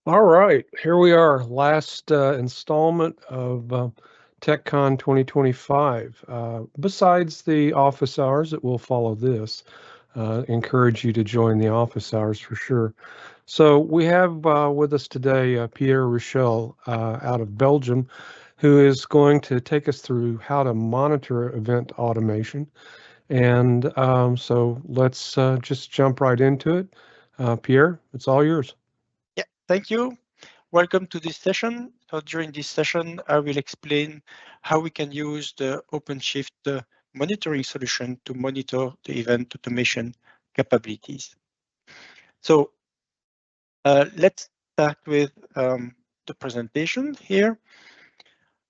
All right, here we are, last installment of TechCon 2025. Besides the office hours that will follow this, encourage you to join the office hours for sure. So we have with us today Pierre Rochelle out of Belgium, who is going to take us through how to monitor event automation. And so let's just jump right into it. Pierre, it's all yours. Yeah, thank you. Welcome to this session. So during this session, I will explain how we can use the OpenShift monitoring solution to monitor the event automation capabilities. So let's start with the presentation here.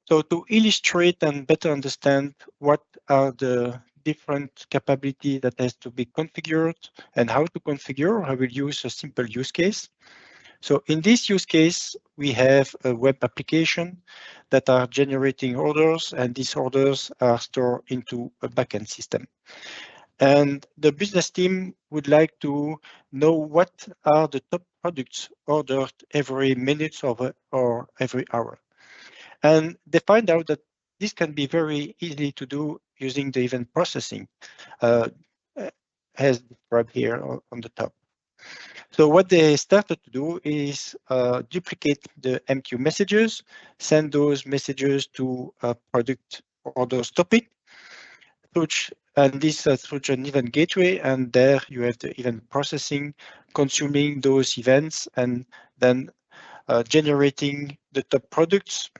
So to illustrate and better understand what are the different capabilities that has to be configured and how to configure, I will use a simple use case. So in this use case, we have a web application that are generating orders, and these orders are stored into a backend system. And the business team would like to know what are the top products ordered every minute or every hour. And they find out that this can be very easy to do using the event processing, uh, as described here on the top. So what they started to do is duplicate the MQ messages, send those messages to a product orders topic, and this through an event gateway, and there you have the event processing, consuming those events, and then generating the top products,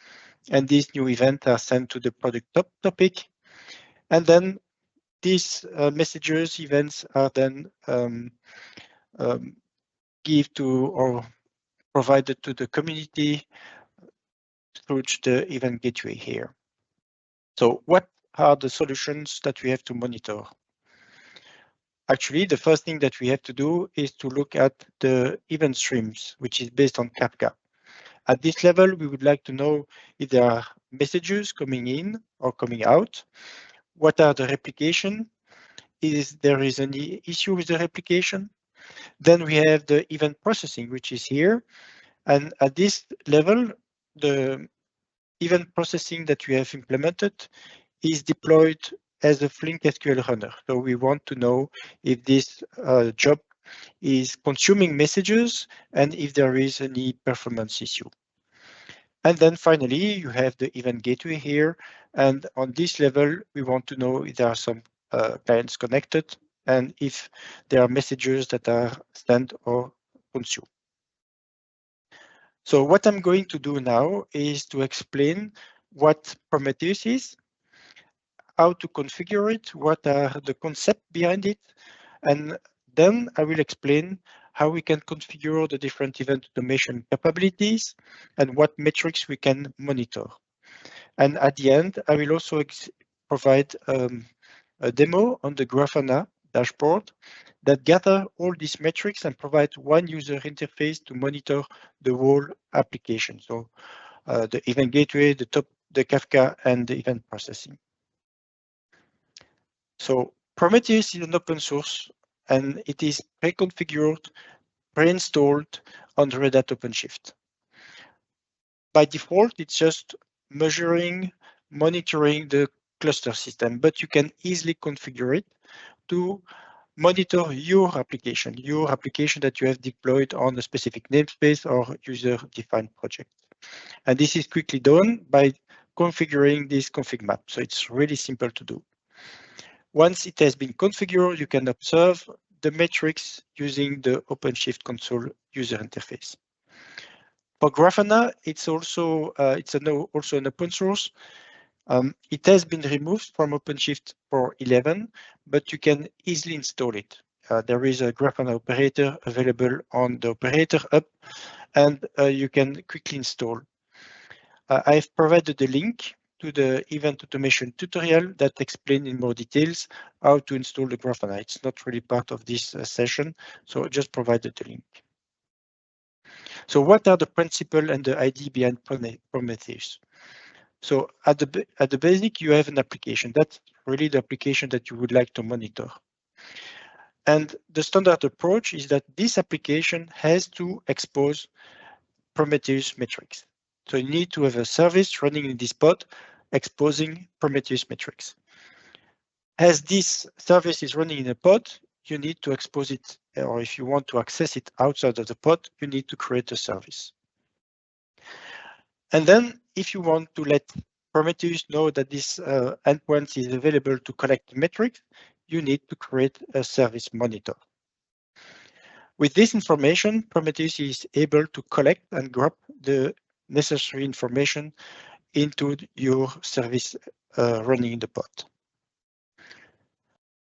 and these new events are sent to the product top topic, and then these messages events are then um, give to or provided to the community through the event gateway here. So what are the solutions that we have to monitor? Actually, the first thing that we have to do is to look at the event streams, which is based on Kafka. At this level, we would like to know if there are messages coming in or coming out. What are the replication? Is there is any issue with the replication? Then we have the event processing, which is here. And at this level, the event processing that we have implemented is deployed as a Flink SQL runner. So we want to know if this job is consuming messages and if there is any performance issue. And then finally, you have the event gateway here. And on this level, we want to know if there are some clients connected and if there are messages that are sent or consumed. So what I'm going to do now is to explain what Prometheus is, how to configure it, what are the concepts behind it, and then I will explain how we can configure the different event automation capabilities and what metrics we can monitor. And at the end, I will also provide a demo on the Grafana dashboard that gather all these metrics and provide one user interface to monitor the whole application. So the event gateway, the Kafka, and the event processing. So Prometheus is an open source and it is pre-configured, pre-installed on the Red Hat OpenShift. By default, it's just measuring, monitoring the cluster system, but you can easily configure it to monitor your application that you have deployed on a specific namespace or user-defined project. And this is quickly done by configuring this config map. So it's really simple to do. Once it has been configured, you can observe the metrics using the OpenShift console user interface. For Grafana, it's also an open source. It has been removed from OpenShift for 11, but you can easily install it. There is a Grafana operator available on the operator hub, and you can quickly install. I've provided the link to the event automation tutorial that explains in more details how to install the Grafana. It's not really part of this session, so I just provided the link. So what are the principle and the idea behind Prometheus? So at the basic, you have an application. That's really the application that you would like to monitor. And the standard approach is that this application has to expose Prometheus metrics. So you need to have a service running in this pod exposing Prometheus metrics. As this service is running in a pod, you need to expose it, or if you want to access it outside of the pod, you need to create a service. And then if you want to let Prometheus know that this endpoint is available to collect metrics, you need to create a service monitor. With this information, Prometheus is able to collect and grab the necessary information into your service running in the pod.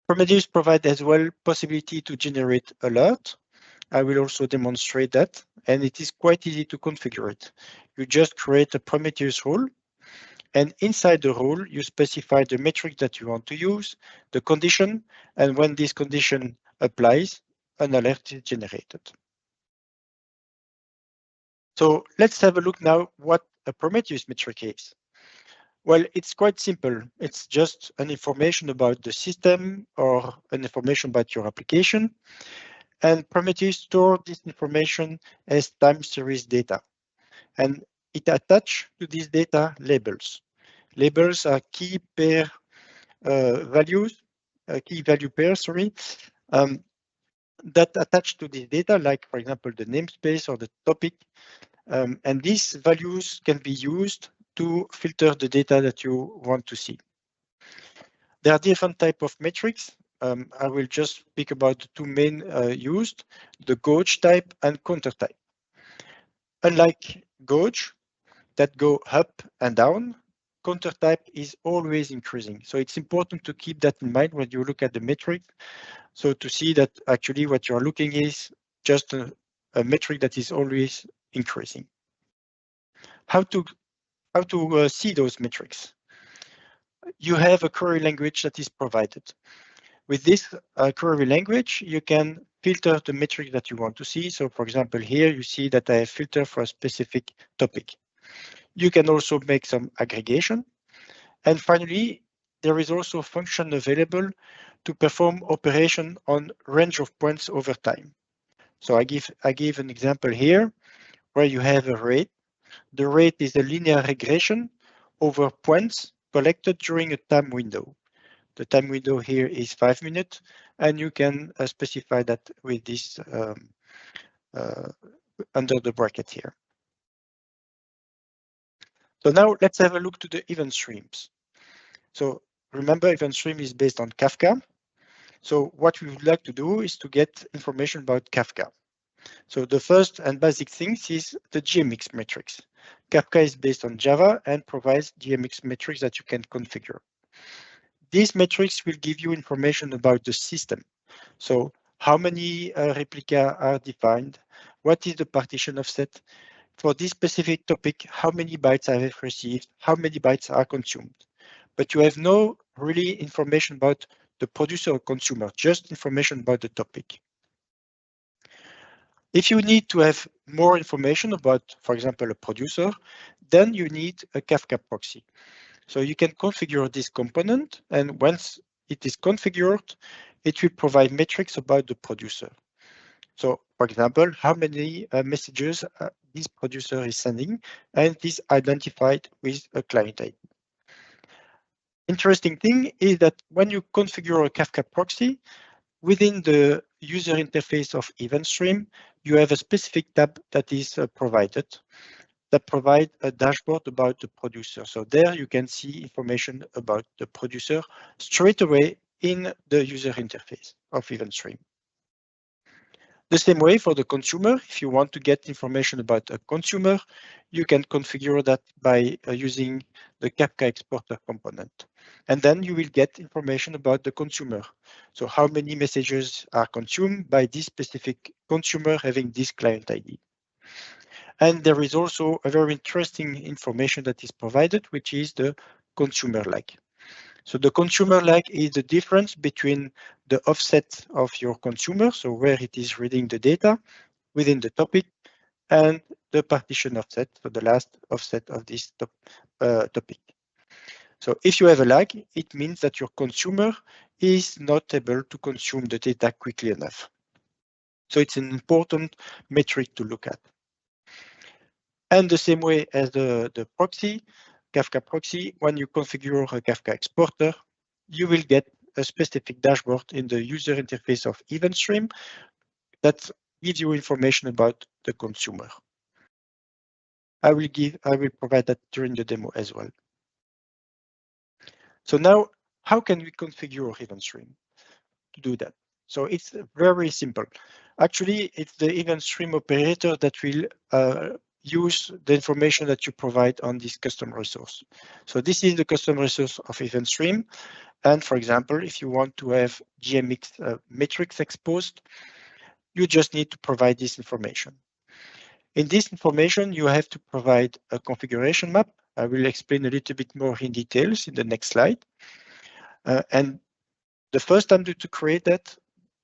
Prometheus provides as well possibility to generate alert. I will also demonstrate that, and it is quite easy to configure it. You just create a Prometheus rule, and inside the rule, you specify the metric that you want to use, the condition, and when this condition applies, an alert is generated. So let's have a look now what a Prometheus metric is. Well, it's quite simple. It's just an information about the system or an information about your application. And Prometheus stores this information as time series data. And it attaches to this data labels. Labels are key pair values, key value pairs, that attach to this data, like, for example, the namespace or the topic. And these values can be used to filter the data that you want to see. There are different types of metrics. I will just speak about the two main used, the gauge type and counter type. Unlike gauge that go up and down, counter type is always increasing. So it's important to keep that in mind when you look at the metric. So to see that actually what you're looking is just a metric that is always increasing. How to see those metrics? You have a query language that is provided. With this query language, you can filter the metric that you want to see. So for example, here you see that I have filtered for a specific topic. You can also make some aggregation. And finally, there is also a function available to perform operation on range of points over time. So I give an example here where you have a rate. The rate is a linear regression over points collected during a time window. The time window here is 5 minutes, and you can specify that with this under the bracket here. So now let's have a look to the event streams. So remember, event stream is based on Kafka. So what we would like to do is to get information about Kafka. So the first and basic things is the GMX metrics. Kafka is based on Java and provides GMX metrics that you can configure. These metrics will give you information about the system. So how many replica are defined? What is the partition offset? For this specific topic, how many bytes I have received? How many bytes are consumed? But you have no really information about the producer or consumer, just information about the topic. If you need to have more information about, for example, a producer, then you need a Kafka proxy. So you can configure this component, and once it is configured, it will provide metrics about the producer. So, for example, how many messages this producer is sending, and it is identified with a client ID. Interesting thing is that when you configure a Kafka proxy, within the user interface of event stream, you have a specific tab that is provided that provide a dashboard about the producer. So there you can see information about the producer straight away in the user interface of event stream. The same way for the consumer, if you want to get information about a consumer, you can configure that by using the Kafka exporter component. And then you will get information about the consumer. So how many messages are consumed by this specific consumer having this client ID. And there is also a very interesting information that is provided, which is the consumer lag. So the consumer lag is the difference between the offset of your consumer, so where it is reading the data within the topic, and the partition offset, so the last offset of this topic. So if you have a lag, it means that your consumer is not able to consume the data quickly enough. So it's an important metric to look at. And the same way as the proxy, Kafka proxy, when you configure a Kafka exporter, you will get a specific dashboard in the user interface of event stream that gives you information about the consumer. I will provide that during the demo as well. So now, how can we configure event stream to do that? So it's very simple. Actually, it's the event stream operator that will use the information that you provide on this custom resource. So this is the custom resource of event stream. And for example, if you want to have GMX metrics exposed, you just need to provide this information. In this information, you have to provide a configuration map. I will explain a little bit more in details in the next slide. And the first time to create that,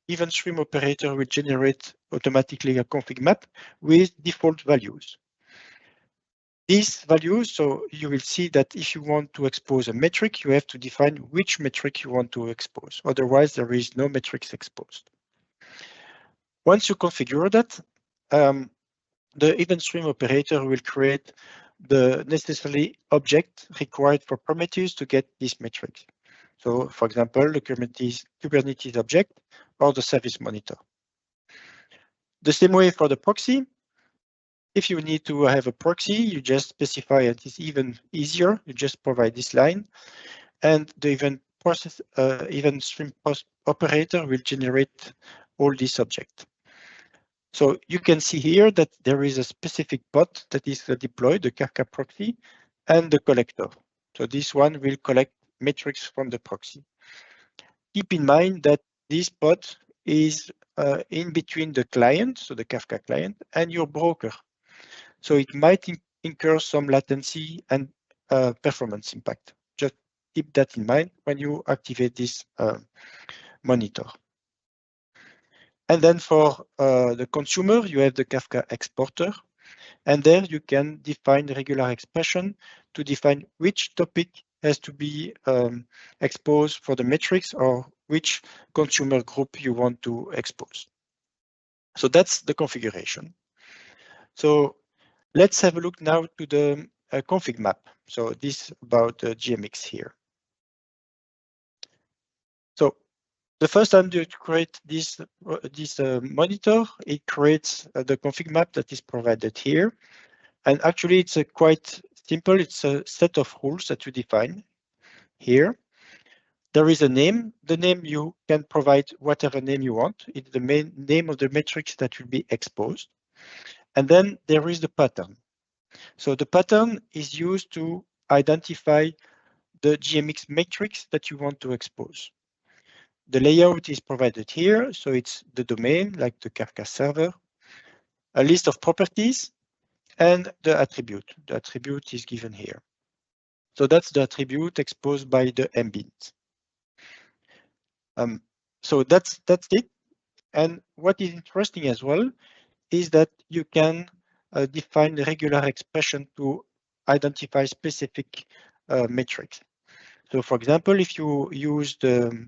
event stream operator will generate automatically a config map with default values. These values, so you will see that if you want to expose a metric, you have to define which metric you want to expose. Otherwise, there is no metrics exposed. Once you configure that, the event stream operator will create the necessary object required for Prometheus to get these metrics. So, for example, the Kubernetes object or the service monitor. The same way for the proxy. If you need to have a proxy, you just specify it. It's even easier. You just provide this line, and the event stream operator will generate all these objects. So you can see here that there is a specific bot that is deployed, the Kafka proxy, and the collector. So this one will collect metrics from the proxy. Keep in mind that this bot is in between the client, so the Kafka client, and your broker. So it might incur some latency and performance impact. Just keep that in mind when you activate this monitor. And then for the consumer, you have the Kafka exporter. And there you can define regular expression to define which topic has to be exposed for the metrics or which consumer group you want to expose. So that's the configuration. So let's have a look now to the config map. So this about GMX here. So the first time you create this monitor, it creates the config map that is provided here. And actually, it's quite simple. It's a set of rules that you define here. There is a name. The name you can provide whatever name you want. It's the main name of the matrix that will be exposed. And then there is the pattern. So the pattern is used to identify the GMX matrix that you want to expose. The layout is provided here. So it's the domain, like the Kafka server, a list of properties, and the attribute. The attribute is given here. So that's the attribute exposed by the mbint. So that's it. And what is interesting as well is that you can define the regular expression to identify specific metrics. So for example, if you use the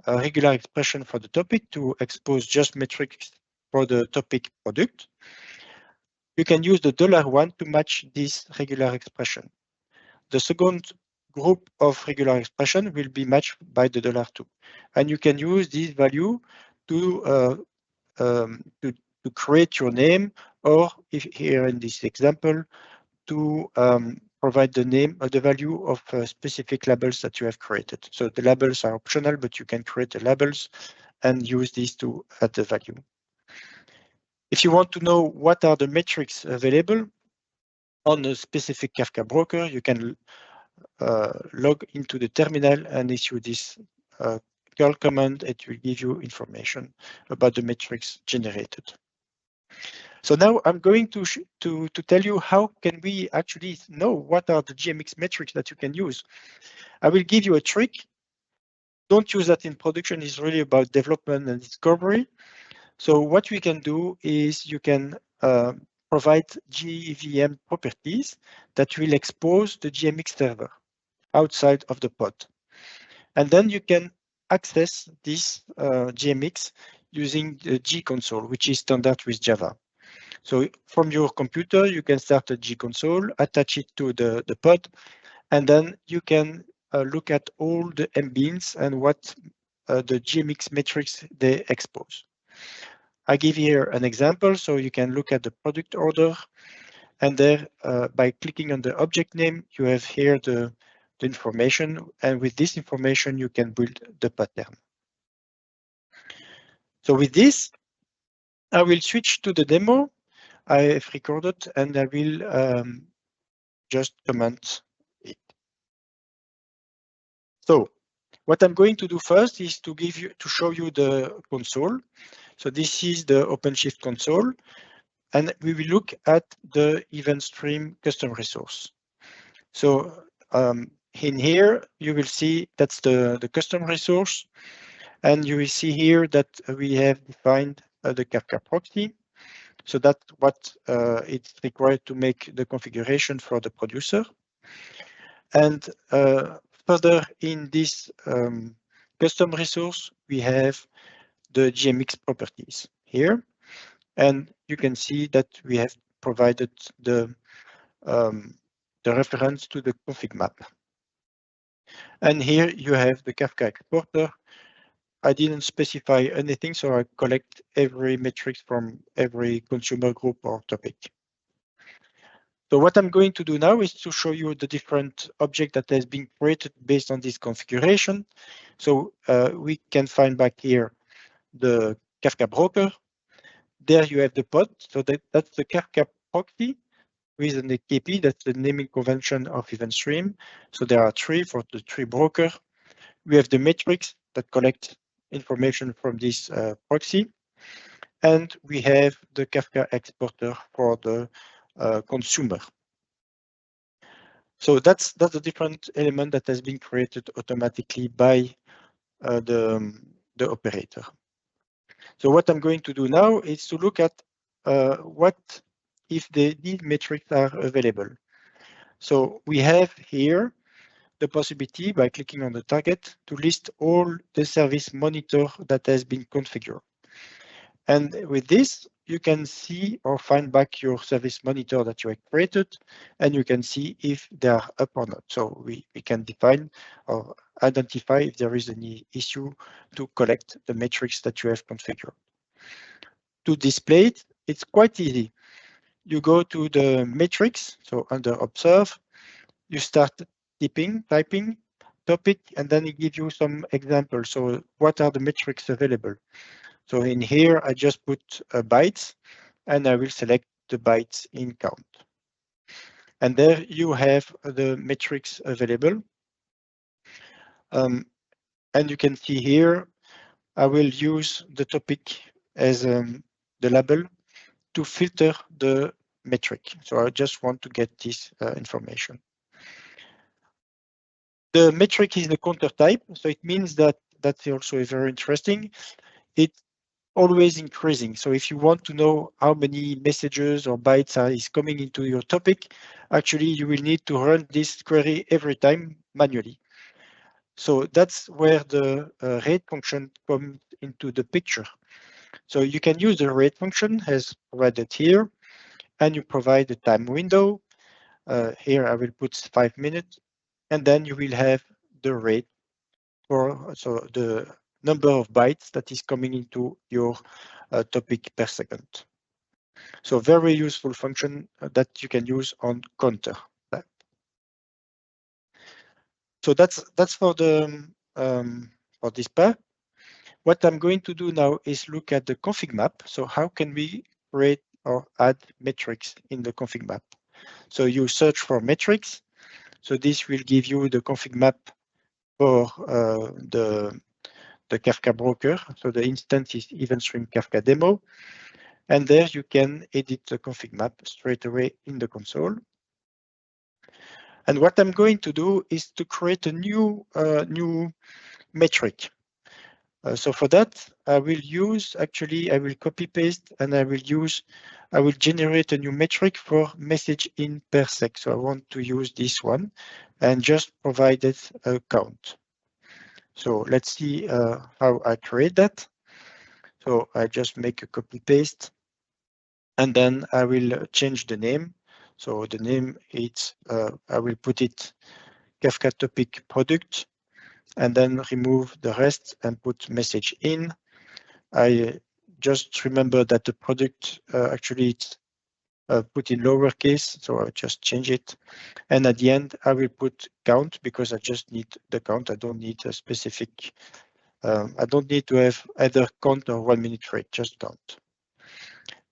regular expression for the topic to expose just metrics for the topic product, you can use the $1 to match this regular expression. The second group of regular expression will be matched by the $2. And you can use this value to create your name, or if here in this example, to provide the name or the value of specific labels that you have created. So the labels are optional, but you can create the labels and use these to add the value. If you want to know what are the metrics available on a specific Kafka broker, you can log into the terminal and issue this curl command. It will give you information about the metrics generated. So now I'm going to tell you how can we actually know what are the GMX metrics that you can use. I will give you a trick. Don't use that in production. It's really about development and discovery. So what we can do is you can provide GVM properties that will expose the GMX server outside of the pod. And then you can access this GMX using the G console, which is standard with Java. So from your computer, you can start a G console, attach it to the pod, and then you can look at all the MBeans and what the GMX metrics they expose. I give here an example, so you can look at the product order, and there, by clicking on the object name, you have here the information, and with this information, you can build the pattern. So with this, I will switch to the demo I have recorded, and I will just comment it. So what I'm going to do first is to show you the console. So this is the OpenShift console, and we will look at the event stream custom resource. So in here, you will see that's the custom resource, and you will see here that we have defined the Kafka proxy. So that's what it's required to make the configuration for the producer. And further in this custom resource, we have the GMX properties here. And you can see that we have provided the reference to the config map. And here you have the Kafka exporter. I didn't specify anything, so I collect every metrics from every consumer group or topic. So what I'm going to do now is to show you the different object that has been created based on this configuration. So we can find back here the Kafka broker. There you have the pod. So that's the Kafka proxy with an AKP. That's the naming convention of event stream. So there are three for the three broker. We have the metrics that collect information from this proxy. And we have the Kafka exporter for the consumer. So that's a different element that has been created automatically by the operator. So what I'm going to do now is to look at what if these metrics are available. So we have here the possibility by clicking on the target to list all the service monitor that has been configured. And with this, you can see or find back your service monitor that you have created, and you can see if they are up or not. So we can define or identify if there is any issue to collect the metrics that you have configured. To display it, it's quite easy. You go to the metrics, so under observe, you start typing topic, and then it gives you some examples. So what are the metrics available? So in here, I just put bytes, and I will select the bytes in count. And there you have the metrics available. And you can see here, I will use the topic as the label to filter the metric. So I just want to get this information. The metric is the counter type, so it means that that's also very interesting. It's always increasing. So if you want to know how many messages or bytes is coming into your topic, actually you will need to run this query every time manually. So that's where the rate function comes into the picture. So you can use the rate function as provided here, and you provide a time window. Here I will put 5 minutes, and then you will have the rate for the number of bytes that is coming into your topic per second. So very useful function that you can use on counter. So that's for the for this part. What I'm going to do now is look at the config map. So how can we create or add metrics in the config map? So you search for metrics. So this will give you the config map for the Kafka broker. So the instance is event stream Kafka demo. And there you can edit the config map straight away in the console. And what I'm going to do is to create a new metric. So for that, I will copy paste, and I will generate a new metric for message in per sec. So I want to use this one and just provide it a count. So let's see how I create that. So I just make a copy paste, And then I will change the name. So the name it's I will put it Kafka topic product, and then remove the rest and put message in. I just remember that the product actually it's put in lowercase, so I'll just change it. And at the end, I will put count because I just need the count. I don't need a specific, I don't need to have either count or 1 minute rate, just count.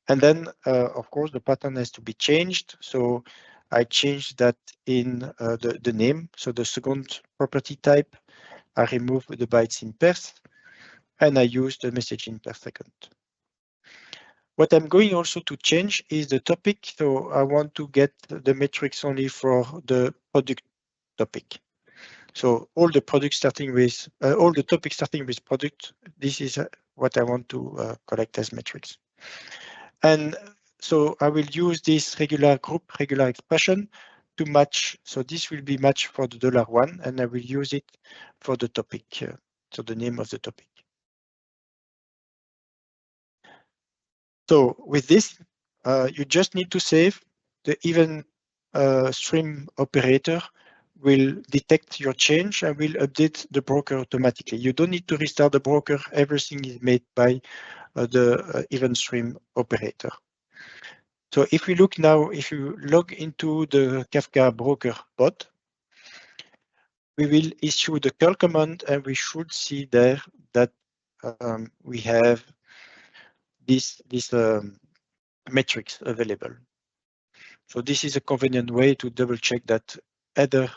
And then, of course, the pattern has to be changed. So I changed that in the name. So the second property type, I remove the bytes in pairs, and I use the message in per second. What I'm going also to change is the topic. So I want to get the metrics only for the product topic. So all the products starting with, all the topics starting with product, this is what I want to collect as metrics. And so I will use this regular group, regular expression to match. So this will be matched for the $1, and I will use it for the topic, so the name of the topic. So with this, you just need to save the event stream operator will detect your change and will update the broker automatically. You don't need to restart the broker. Everything is made by the event stream operator. So if we look now, if you log into the Kafka broker bot, we will issue the curl command, and we should see there that we have this metrics available. So this is a convenient way to double check that either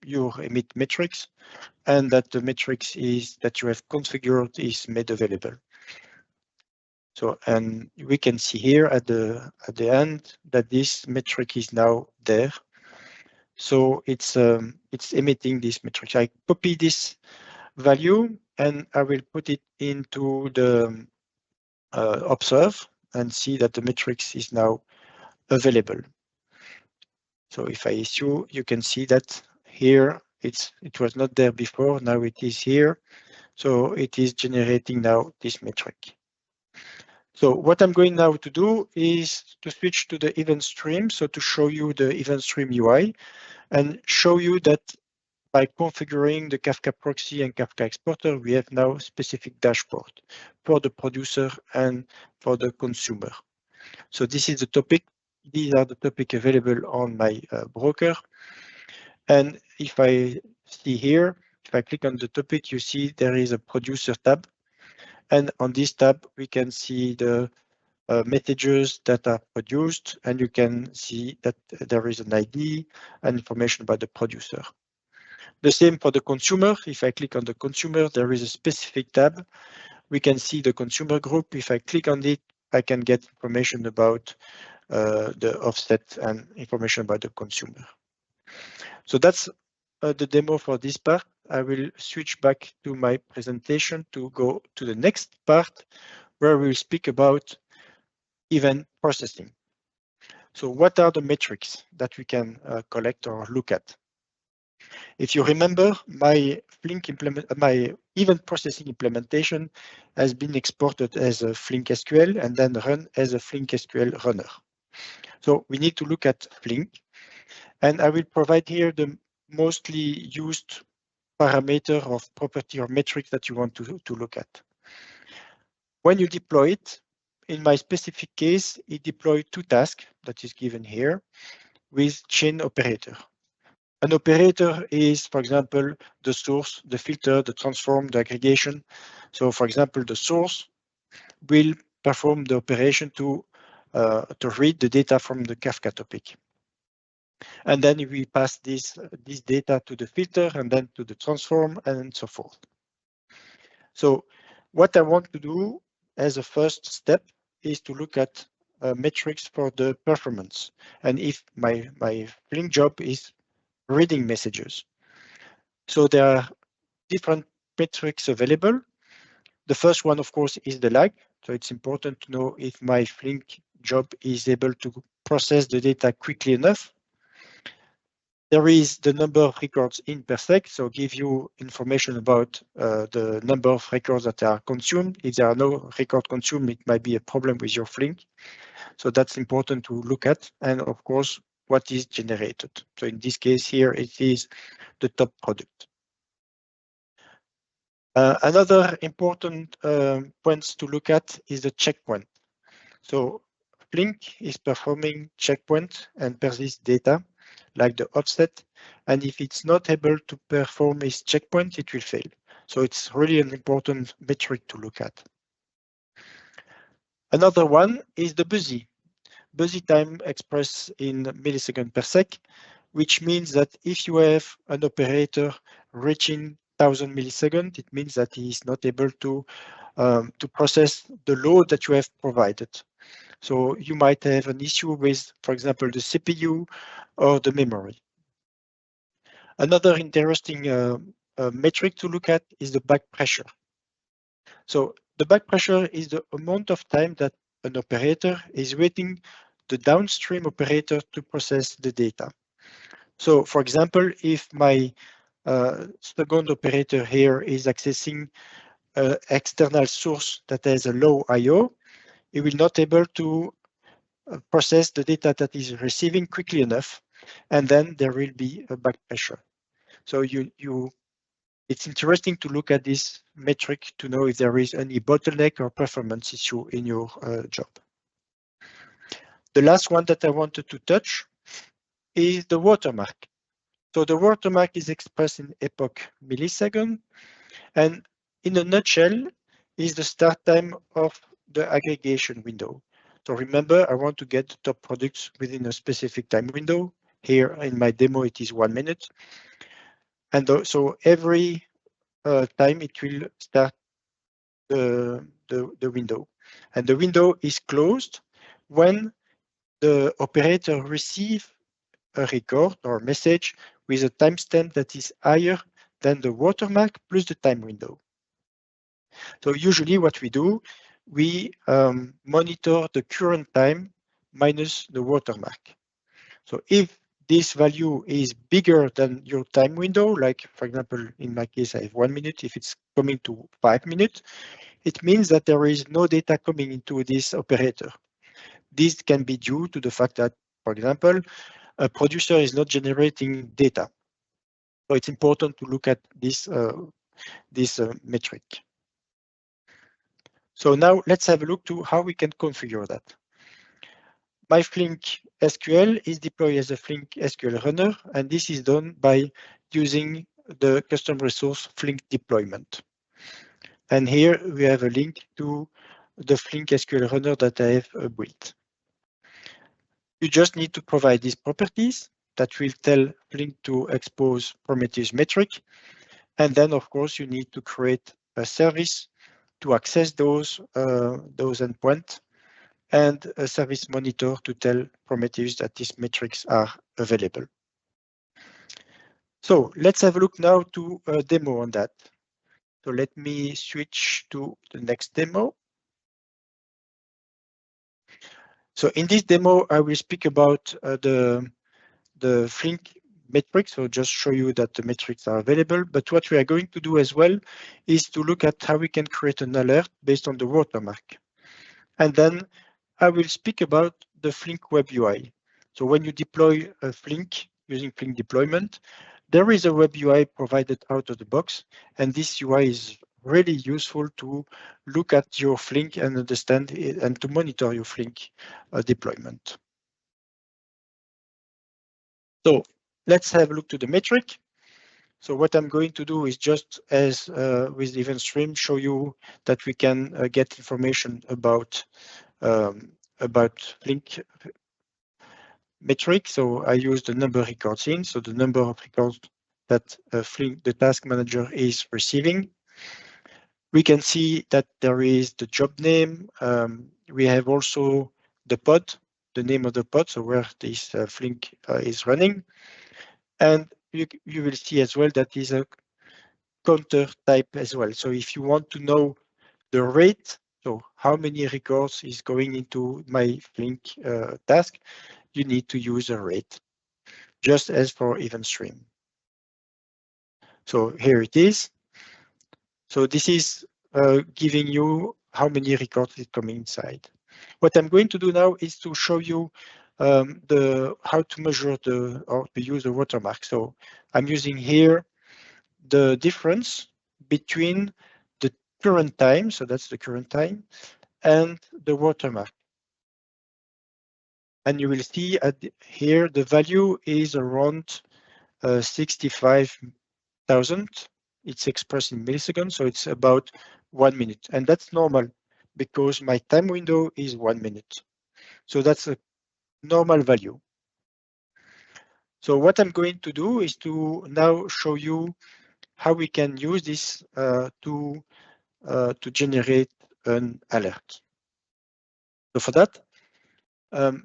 you emit metrics and that the metrics is that you have configured is made available. So, and we can see here at the end that this metric is now there. So it's emitting this metric. I copy this value and I will put it into the observe and see that the metrics is now available. So if I issue, you can see that here it was not there before, now it is here. So it is generating now this metric. So what I'm going now to do is to switch to the event stream. So to show you the event stream UI and show you that by configuring the Kafka proxy and Kafka exporter, we have now specific dashboard for the producer and for the consumer. So this is the topic. These are the topics available on my broker. And if I see here, if I click on the topic, you see there is a producer tab. And on this tab, we can see the messages that are produced, and you can see that there is an ID and information about the producer. The same for the consumer. If I click on the consumer, there is a specific tab. We can see the consumer group. If I click on it, I can get information about the offset and information about the consumer. So that's the demo for this part. I will switch back to my presentation to go to the next part where we will speak about event processing. So what are the metrics that we can collect or look at? If you remember, my event processing implementation has been exported as a Flink SQL and then run as a Flink SQL runner. So we need to look at Flink, and I will provide here the mostly used parameter of property or metric that you want to look at. When you deploy it, in my specific case, it deployed 2 tasks that is given here with chain operator. An operator is, for example, the source, the filter, the transform, the aggregation. So, for example, the source will perform the operation to read the data from the Kafka topic. And then we pass this data to the filter and then to the transform and so forth. So what I want to do as a first step is to look at metrics for the performance. And if my Flink job is reading messages. So there are different metrics available. The first one, of course, is the lag. So it's important to know if my Flink job is able to process the data quickly enough. There is the number of records in per sec, so give you information about the number of records that are consumed. If there are no record consumed, it might be a problem with your Flink. So that's important to look at. And of course, what is generated. So in this case here, it is the top product. Another important points to look at is the checkpoint. So Flink is performing checkpoint and persist data like the offset. And if it's not able to perform its checkpoint, it will fail. So it's really an important metric to look at. Another one is the busy. Busy time expressed in milliseconds per sec, which means that if you have an operator reaching 1000 milliseconds, it means that he is not able to process the load that you have provided. So you might have an issue with, for example, the CPU or the memory. Another interesting metric to look at is the back pressure. So the back pressure is the amount of time that an operator is waiting the downstream operator to process the data. So for example, if my second operator here is accessing an external source that has a low I/O, it will not able to process the data that is receiving quickly enough, and then there will be a back pressure. So it's interesting to look at this metric to know if there is any bottleneck or performance issue in your job. The last one that I wanted to touch is the watermark. So the watermark is expressed in epoch millisecond, and in a nutshell is the start time of the aggregation window. So remember, I want to get the top products within a specific time window. Here in my demo, it is 1 minute. And so every time it will start the window. And the window is closed when the operator receives a record or message with a timestamp that is higher than the watermark plus the time window. So usually what we do, we monitor the current time minus the watermark. So if this value is bigger than your time window, like for example, in my case, I have 1 minute, if it's coming to 5 minutes, it means that there is no data coming into this operator. This can be due to the fact that, for example, a producer is not generating data. So it's important to look at this metric. So now let's have a look to how we can configure that. My Flink SQL is deployed as a Flink SQL runner, and this is done by using the custom resource Flink deployment. And here we have a link to the Flink SQL runner that I have built. You just need to provide these properties that will tell Flink to expose Prometheus metric. And then, of course, you need to create a service to access those endpoints and a service monitor to tell Prometheus that these metrics are available. So let's have a look now to a demo on that. So let me switch to the next demo. So in this demo, I will speak about the Flink metrics, so just show you that the metrics are available. But what we are going to do as well is to look at how we can create an alert based on the watermark. And then I will speak about the Flink web UI. So when you deploy a Flink using Flink deployment, there is a web UI provided out of the box, and this UI is really useful to look at your Flink and understand it, and to monitor your Flink deployment. So let's have a look to the metric. So what I'm going to do is just as with event stream, show you that we can get information about Flink metric. So I use the number of records in, so the number of records that Flink, the task manager, is receiving. We can see that there is the job name. We have also the pod, the name of the pod, so where this Flink is running. And you will see as well that is a counter type as well. So if you want to know the rate, so how many records is going into my Flink task, you need to use a rate. just as for event stream. So here it is. So this is giving you how many records is coming inside. What I'm going to do now is to show you how to measure or to use the watermark. So I'm using here the difference between the current time, so that's the current time, and the watermark. And you will see here the value is around 65,000. It's expressed in milliseconds, so it's about 1 minute. And that's normal because my time window is 1 minute. So that's a normal value. So what I'm going to do is to now show you how we can use this to generate an alert. So for that,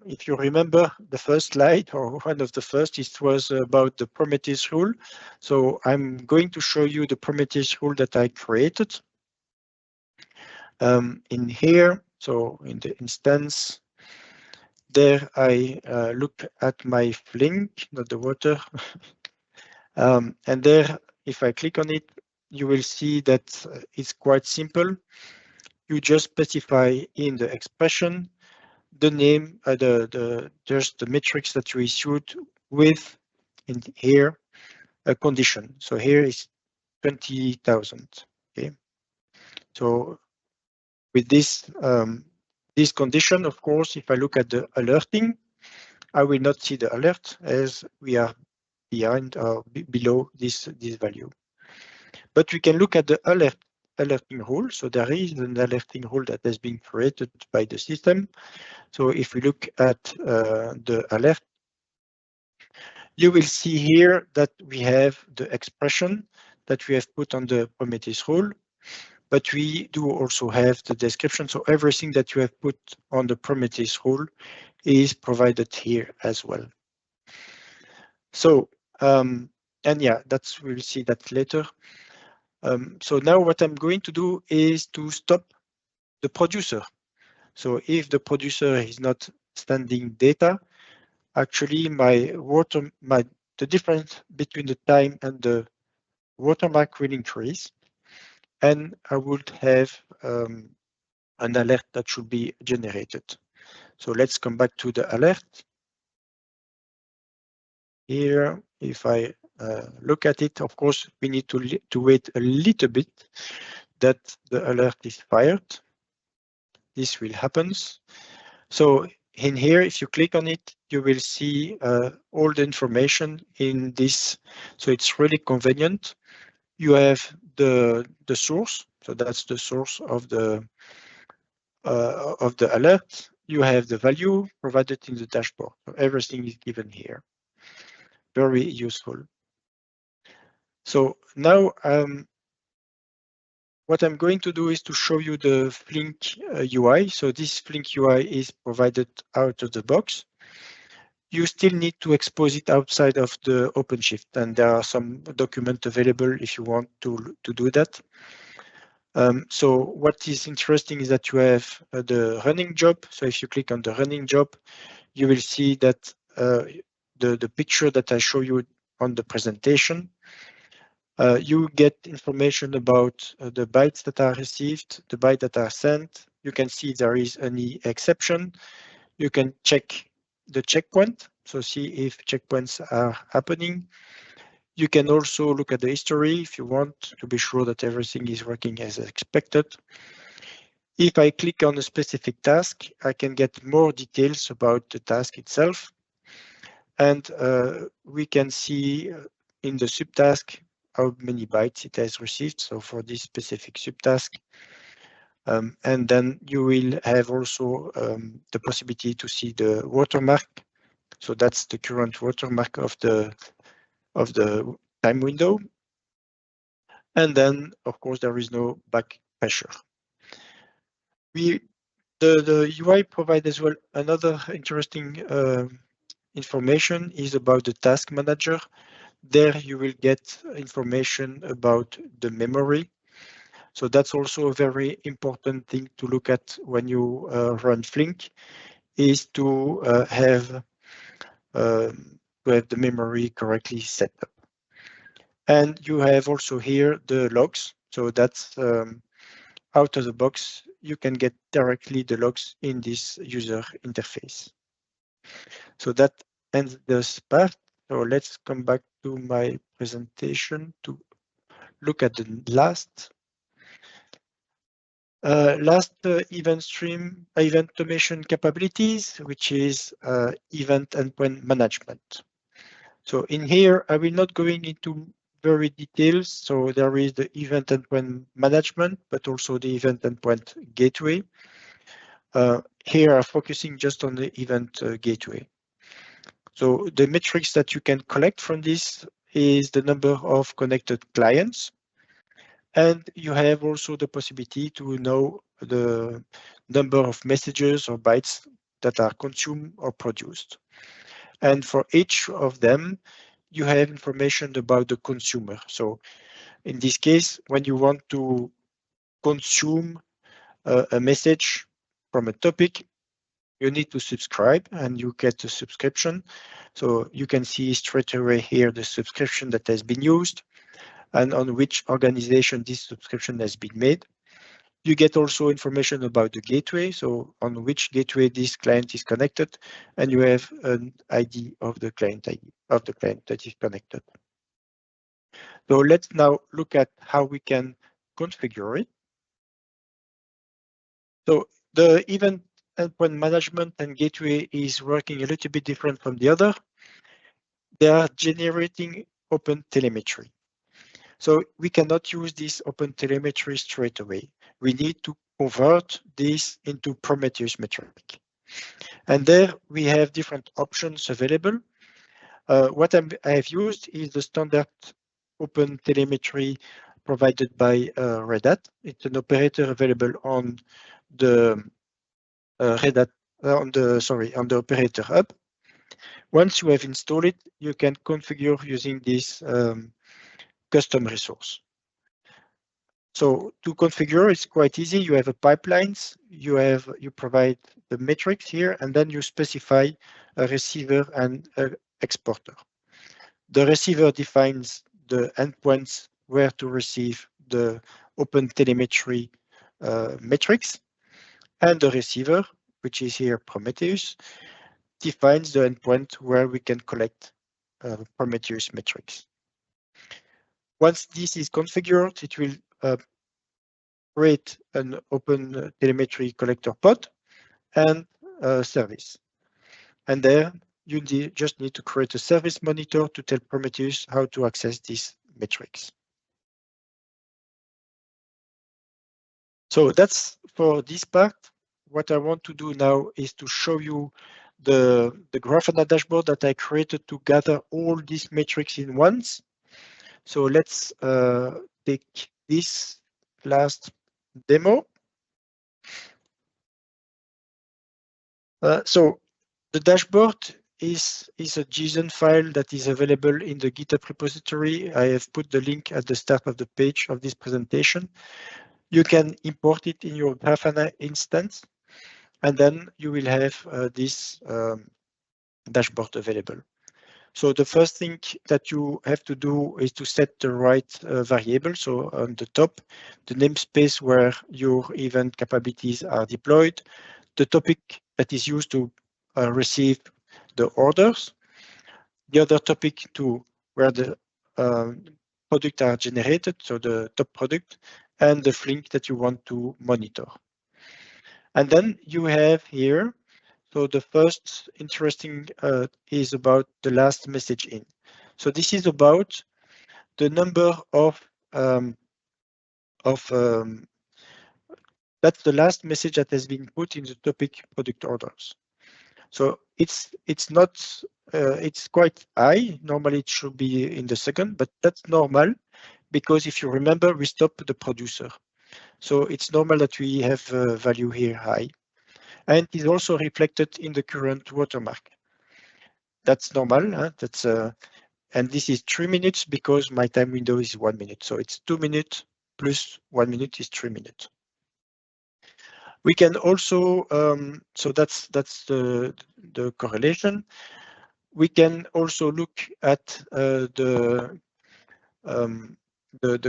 if you remember the first slide or one of the first, it was about the Prometheus rule. So I'm going to show you the Prometheus rule that I created in here. So in the instance, there I look at my Flink, not the water. And there, if I click on it, you will see that it's quite simple. You just specify in the expression the name, just the metrics that you issued with in here a condition. So here is 20,000. Okay. So with this this condition, of course, if I look at the alerting, I will not see the alert as we are behind or below this value. But we can look at the alerting rule. So there is an alerting rule that has been created by the system. So if we look at the alert, you will see here that we have the expression that we have put on the Prometheus rule, but we do also have the description. So everything that you have put on the Prometheus rule is provided here as well. So, and yeah, we'll see that later. So now what I'm going to do is to stop the producer. So if the producer is not sending data, actually the difference between the time and the watermark will increase, and I would have an alert that should be generated. So let's come back to the alert. Here, if I look at it, of course, we need to wait a little bit that the alert is fired. This will happen. So in here, if you click on it, you will see all the information in this. So it's really convenient. You have the source. So that's the source of the alert. You have the value provided in the dashboard. So everything is given here. Very useful. So now what I'm going to do is to show you the Flink UI. So this Flink UI is provided out of the box. You still need to expose it outside of the OpenShift, and there are some documents available if you want to do that. So what is interesting is that you have the running job. So if you click on the running job, you will see that the picture that I show you on the presentation. You get information about the bytes that are received, the bytes that are sent. You can see if there is any exception. You can check the checkpoint, so see if checkpoints are happening. You can also look at the history if you want to be sure that everything is working as expected. If I click on a specific task, I can get more details about the task itself. And we can see in the subtask how many bytes it has received. So for this specific subtask. And then you will have also the possibility to see the watermark. So that's the current watermark of the time window. And then, of course, there is no back pressure. The UI provides as well another interesting information is about the task manager. There you will get information about the memory. So that's also a very important thing to look at when you run Flink, is to have to have the memory correctly set up. And you have also here the logs. So that's out of the box, you can get directly the logs in this user interface. So that ends this part. So let's come back to my presentation to look at the last event stream, event automation capabilities, which is event endpoint management. So in here, I will not going into very details. So there is the event endpoint management, but also the event endpoint gateway. Here I'm focusing just on the event gateway. So the metrics that you can collect from this is the number of connected clients. And you have also the possibility to know the number of messages or bytes that are consumed or produced. And for each of them, you have information about the consumer. So in this case, when you want to consume a message from a topic, you need to subscribe and you get a subscription. So you can see straight away here the subscription that has been used and on which organization this subscription has been made. You get also information about the gateway, so on which gateway this client is connected, and you have an ID of the client that is connected. So let's now look at how we can configure it. So the event endpoint management and gateway is working a little bit different from the other. They are generating open telemetry. So we cannot use this open telemetry straight away. We need to convert this into Prometheus metric. And there we have different options available. What I have used is the standard open telemetry provided by Red Hat. It's an operator available on the Red Hat, on the operator hub. Once you have installed it, you can configure using this custom resource. So to configure, it's quite easy. You have a pipelines, you provide the metrics here, and then you specify a receiver and an exporter. The receiver defines the endpoints where to receive the open telemetry metrics, and the receiver, which is here Prometheus, defines the endpoint where we can collect Prometheus metrics. Once this is configured, it will create an open telemetry collector pod and a service. And there you just need to create a service monitor to tell Prometheus how to access these metrics. So that's for this part. What I want to do now is to show you the grafana dashboard that I created to gather all these metrics in once. So let's take this last demo. So the dashboard is a JSON file that is available in the GitHub repository. I have put the link at the start of the page of this presentation. You can import it in your Grafana instance, and then you will have this dashboard available. So the first thing that you have to do is to set the right variable. So on the top, the namespace where your event capabilities are deployed, the topic that is used to receive the orders, the other topic to where the product are generated, so the top product, and the link that you want to monitor. And then you have here, so the first interesting is about the last message in. So this is about the number of that's the last message that has been put in the topic product orders. So it's not it's quite high. Normally it should be in the second, but that's normal because if you remember, we stopped the producer. So it's normal that we have value here high, and it is also reflected in the current watermark. That's normal. Huh? That's and this is 3 minutes because my time window is 1 minute. So it's 2 minutes plus 1 minute is 3 minutes. We can also so that's the correlation. we can also look at the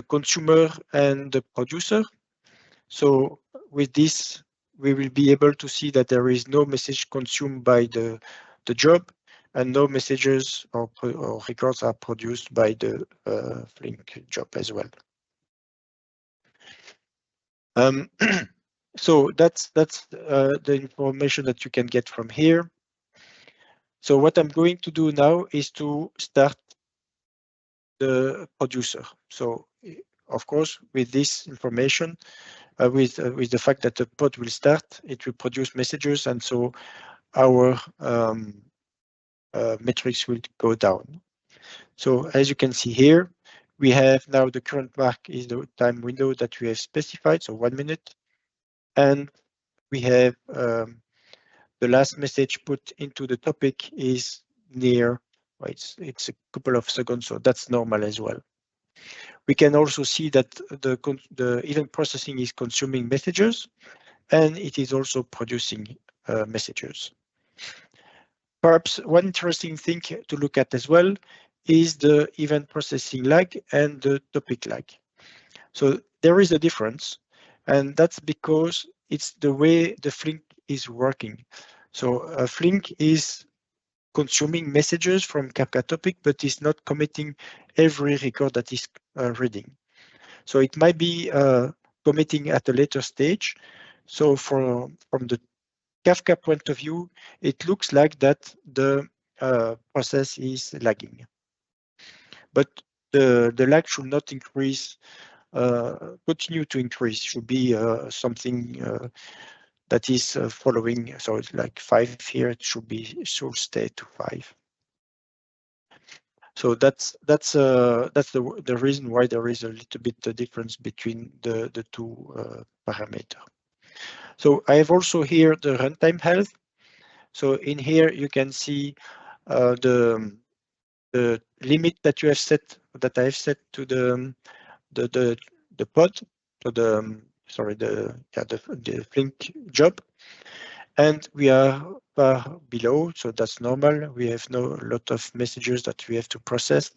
consumer and the producer. So with this, we will be able to see that there is no message consumed by the job, and no messages or records are produced by the Flink job as well. So that's the information that you can get from here. So what I'm going to do now is to start the producer. So of course, with this information, with the fact that the pod will start, it will produce messages, and so our metrics will go down. So as you can see here, we have now the current mark is the time window that we have specified, so 1 minute, and we have the last message put into the topic is near, well, it's a couple of seconds, so that's normal as well. We can also see that the event processing is consuming messages, and it is also producing messages. Perhaps one interesting thing to look at as well is the event processing lag and the topic lag. So there is a difference, and that's because it's the way the Flink is working. So Flink is consuming messages from Kafka topic, but is not committing every record that is reading. So it might be committing at a later stage. So from the Kafka point of view, it looks like that the process is lagging. But the lag should not increase, continue to increase, should be something that is following. So it's like 5 here, it should stay to 5. So that's the reason why there is a little bit the difference between the two parameters. So I have also here the runtime health. So in here you can see the limit that you have set, that I have set to the pod, to the Flink job, and we are far below, so that's normal. We have no lot of messages that we have to process.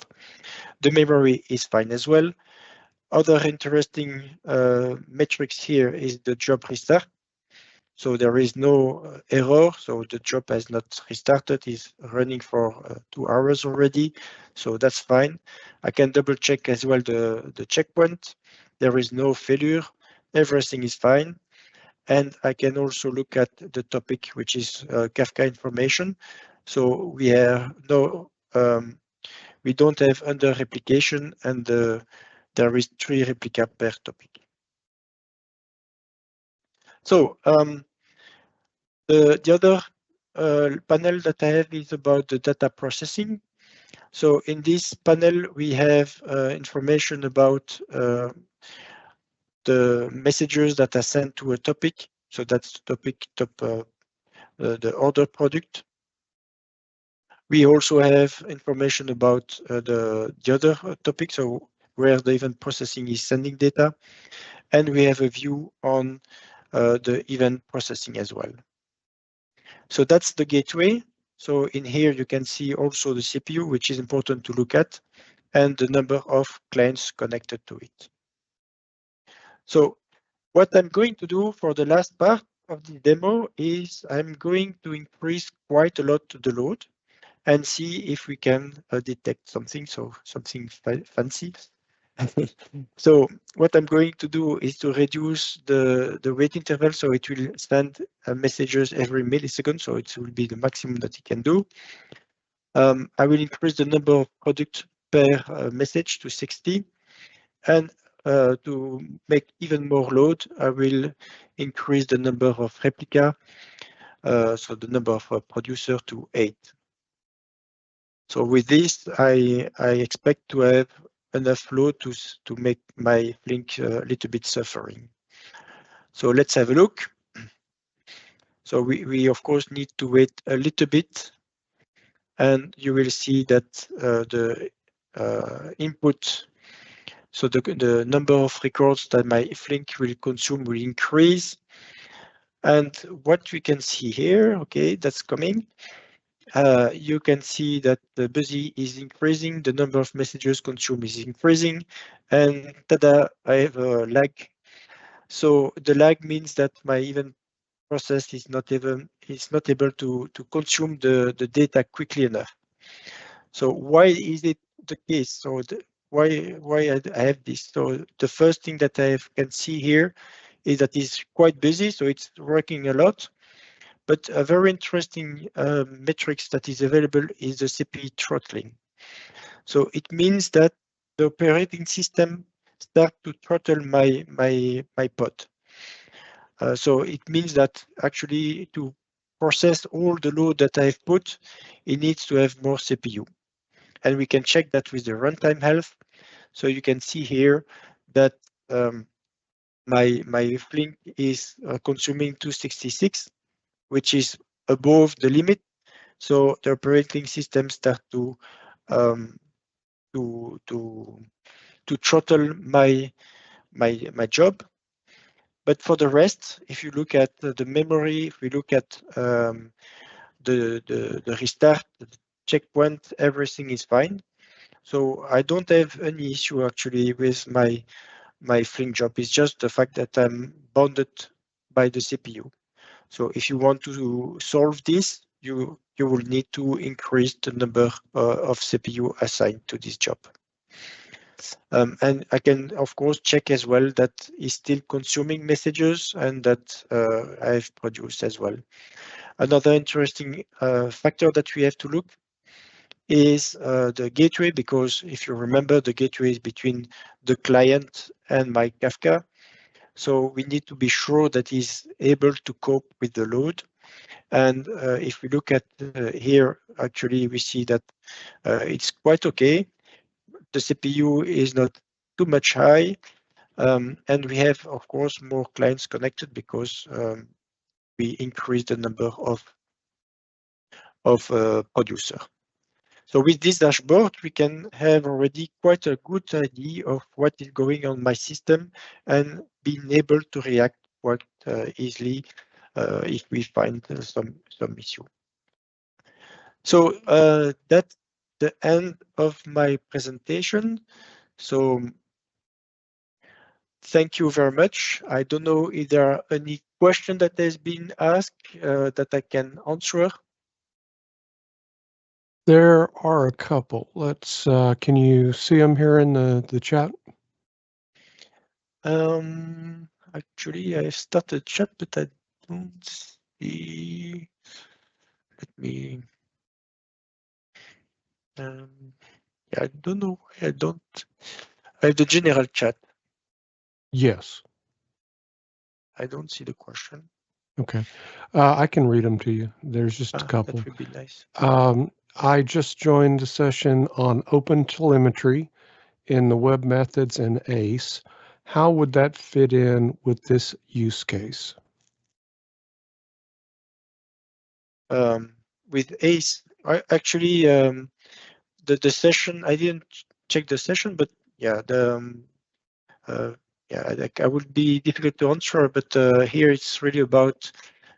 The memory is fine as well. Other interesting metrics here is the job restart. So there is no error, so the job has not restarted, is running for 2 hours already, so that's fine. I can double check as well the checkpoint. There is no failure, everything is fine. And I can also look at the topic, which is Kafka information. So we have no, we don't have under replication, and there is 3 replica per topic. So the other panel that I have is about the data processing. So in this panel, we have information about the messages that are sent to a topic. So that's the topic the order product. We also have information about the other topic, so where the event processing is sending data, and we have a view on the event processing as well. So that's the gateway. So in here you can see also the CPU, which is important to look at, and the number of clients connected to it. So what I'm going to do for the last part of the demo is I'm going to increase quite a lot the load and see if we can detect something, so something fancy. So what I'm going to do is to reduce the wait interval, so it will send messages every millisecond, so it will be the maximum that it can do. I will increase the number of products per message to 60, and to make even more load, I will increase the number of replica, so the number of producer to 8. So with this, I expect to have enough load to make my Flink a little bit suffering. So let's have a look. So we of course need to wait a little bit, and you will see that the input, so the number of records that my Flink will consume will increase. And what we can see here, okay, that's coming, you can see that the busy is increasing, the number of messages consumed is increasing, and tada, I have a lag. So the lag means that my event process is not able to consume the data quickly enough. So why is it the case? So why I have this? So the first thing that can see here is that it's quite busy, so it's working a lot. But a very interesting metrics that is available is the CPU throttling. So it means that the operating system start to throttle my pod. So it means that actually to process all the load that I've put, it needs to have more CPU. And we can check that with the runtime health. So you can see here that my Flink is consuming 266, which is above the limit. So the operating system start um, to throttle my job. But for the rest, if you look at the memory, if we look at the restart, the checkpoint, everything is fine. So I don't have any issue actually with my Flink job. It's just the fact that I'm bounded by the CPU. So if you want to solve this, you will need to increase the number of CPU assigned to this job. And I can, of course, check as well that it's still consuming messages and that I've produced as well. Another interesting factor that we have to look is the gateway, because if you remember, the gateway is between the client and my Kafka. So we need to be sure that he's able to cope with the load. And if we look at here, actually, we see that it's quite okay. The CPU is not too much high. And we have, of course, more clients connected because we increase the number of producer. So with this dashboard, we can have already quite a good idea of what is going on my system and being able to react quite easily if we find some issue. So that's the end of my presentation. So thank you very much. I don't know if there are any question that has been asked that I can answer. There are a couple. Let's, can you see them here in the chat? Actually, I started chat, but I don't see. Let me. Yeah, I don't know. I don't. I have the general chat. Yes. I don't see the question. Okay. I can read them to you. There's just a couple. That would be nice. I just joined the session on open telemetry in the web methods and ACE. How would that fit in with this use case? With ACE, actually, the session, I didn't check the session, but yeah, I would be difficult to answer, but here it's really about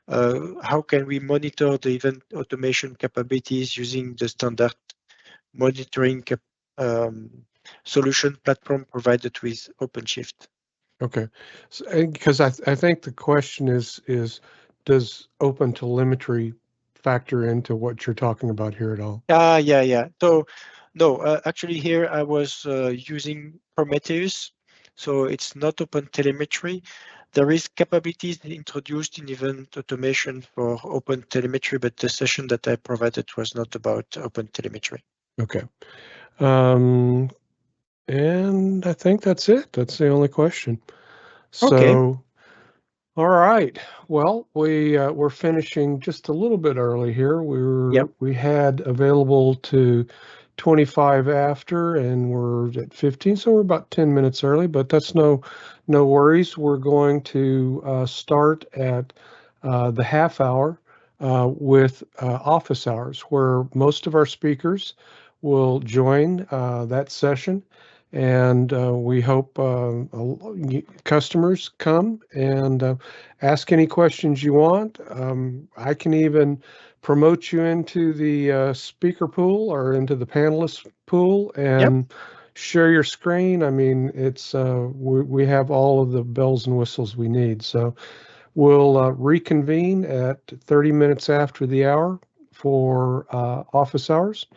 how can we monitor the event automation capabilities using the standard monitoring solution platform provided with OpenShift. Okay, so, because I think the question is does open telemetry factor into what you're talking about here at all? Yeah. So no, actually here I was using Prometheus, so it's not open telemetry. There is capabilities introduced in event automation for open telemetry, but the session that I provided was not about open telemetry. Okay. And I think that's it. That's the only question. Okay. So, all right. Well, we're finishing just a little bit early here. Yep. We had available to 25 after, and we're at 15, so we're about 10 minutes early. But that's no worries. We're going to start at the half hour with office hours, where most of our speakers will join that session. And we hope customers come and ask any questions you want. I can even promote you into the speaker pool or into the panelist pool and share your screen. I mean, it's we have all of the bells and whistles we need. So we'll reconvene at 30 minutes after the hour for office hours.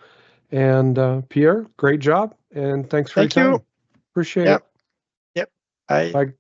And Pierre, great job, and thanks for your Thank you. time. Appreciate it. Yep. Bye. Bye.